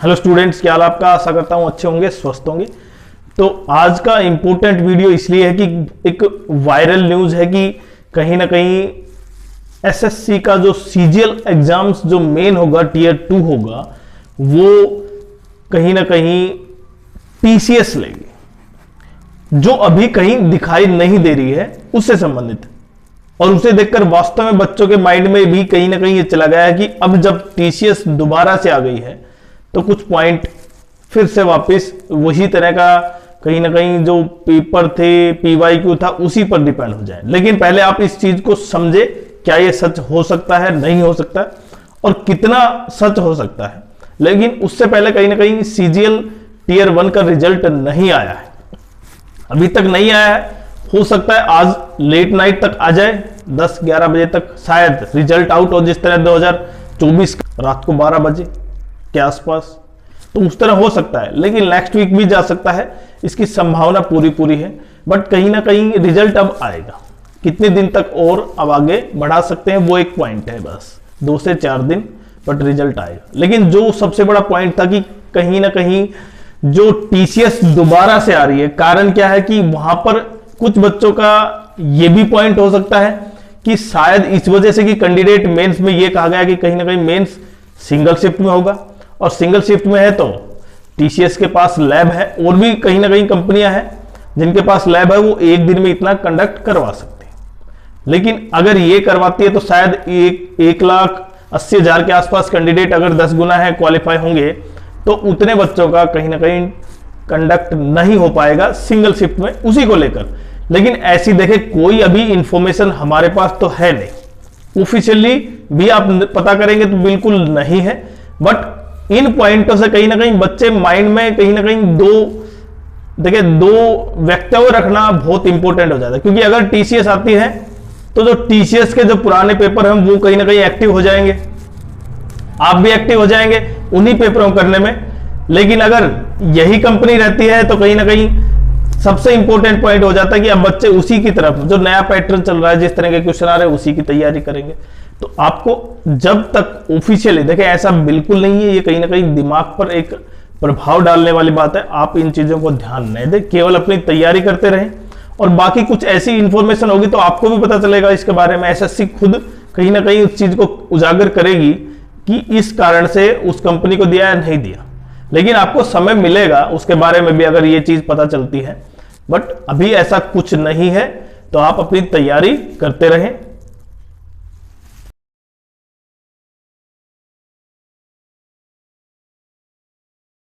Hello students, क्या हाल आपका। आशा करता हूं अच्छे होंगे, स्वस्थ होंगे। तो आज का इंपॉर्टेंट वीडियो इसलिए है कि एक वायरल न्यूज है कि कहीं ना कहीं एसएससी का जो सीजीएल एग्जाम्स जो मेन होगा, टीयर 2 होगा, वो कहीं ना कहीं टीसीएस लेगी, जो अभी कहीं दिखाई नहीं दे रही है, उससे संबंधित। और उसे देखकर वास्तव में बच्चों के माइंड में भी कहीं ना कहीं ये चला गया है कि अब जब टीसीएस दोबारा से आ गई है तो कुछ पॉइंट फिर से वापस वही तरह का कहीं ना कहीं जो पेपर थे, पीवाईक्यू था, उसी पर डिपेंड हो जाए। लेकिन पहले आप इस चीज को समझे, क्या ये सच हो सकता है, नहीं हो सकता है, और कितना सच हो सकता है। लेकिन उससे पहले कहीं ना कहीं सीजीएल टीयर 1 का रिजल्ट नहीं आया है, अभी तक नहीं आया है। हो सकता है आज लेट नाइट तक आ जाए, 10-11 बजे तक शायद रिजल्ट आउट हो, जिस तरह 2024 रात को 12 बजे के आसपास, तो उस तरह हो सकता है। लेकिन नेक्स्ट वीक भी जा सकता है, इसकी संभावना पूरी है। बट कहीं ना कहीं रिजल्ट अब आएगा। कितने दिन तक और अब आगे बढ़ा सकते हैं, वो एक पॉइंट है, बस 2 से 4 दिन, बट रिजल्ट आएगा। लेकिन जो सबसे बड़ा पॉइंट था कि कहीं ना कहीं जो टीसीएस दोबारा से आ रही है, कारण क्या है कि वहां पर कुछ बच्चों का ये भी पॉइंट हो सकता है कि शायद इस वजह से कि कैंडिडेट मेंस में ये कहा गया कि कहीं ना कहीं मेंस सिंगल शिफ्ट में होगा, और सिंगल शिफ्ट में है तो टीसीएस के पास लैब है, और भी कहीं ना कहीं कंपनियां हैं जिनके पास लैब है, वो एक दिन में इतना कंडक्ट करवा सकते हैं। लेकिन अगर ये करवाती है तो शायद 1,80,000 के आसपास कैंडिडेट अगर 10 गुना है क्वालिफाई होंगे, तो उतने बच्चों का कहीं ना कहीं कंडक्ट नहीं हो पाएगा सिंगल शिफ्ट में, उसी को लेकर। लेकिन ऐसी देखे कोई अभी इंफॉर्मेशन हमारे पास तो है नहीं, ऑफिशियली भी आप पता करेंगे तो बिल्कुल नहीं है। बट इन पॉइंटों से कहीं ना कहीं बच्चे माइंड में कहीं ना कहीं दो वक्तव्य रखना बहुत इंपॉर्टेंट हो जाता है। क्योंकि अगर टीसीएस आती है तो जो टीसीएस के जो पुराने पेपर हैं वो कहीं ना कहीं एक्टिव हो जाएंगे, आप भी एक्टिव हो जाएंगे उन्हीं पेपरों करने में। लेकिन अगर यही कंपनी रहती है तो कहीं ना कहीं सबसे इंपॉर्टेंट पॉइंट हो जाता है कि अब बच्चे उसी की तरफ, जो नया पैटर्न चल रहा है, जिस तरह के क्वेश्चन आ रहे हैं, उसी की तैयारी करेंगे। तो आपको जब तक ऑफिशियली देखें, ऐसा बिल्कुल नहीं है, ये कहीं ना कहीं दिमाग पर एक प्रभाव डालने वाली बात है। आप इन चीजों को ध्यान नहीं दें, केवल अपनी तैयारी करते रहें, और बाकी कुछ ऐसी इंफॉर्मेशन होगी तो आपको भी पता चलेगा इसके बारे में। एसएससी खुद कहीं ना कहीं उस चीज को उजागर करेगी कि इस कारण से उस कंपनी को दिया या नहीं दिया। लेकिन आपको समय मिलेगा उसके बारे में भी, अगर ये चीज पता चलती है। बट अभी ऐसा कुछ नहीं है, तो आप अपनी तैयारी करते रहें।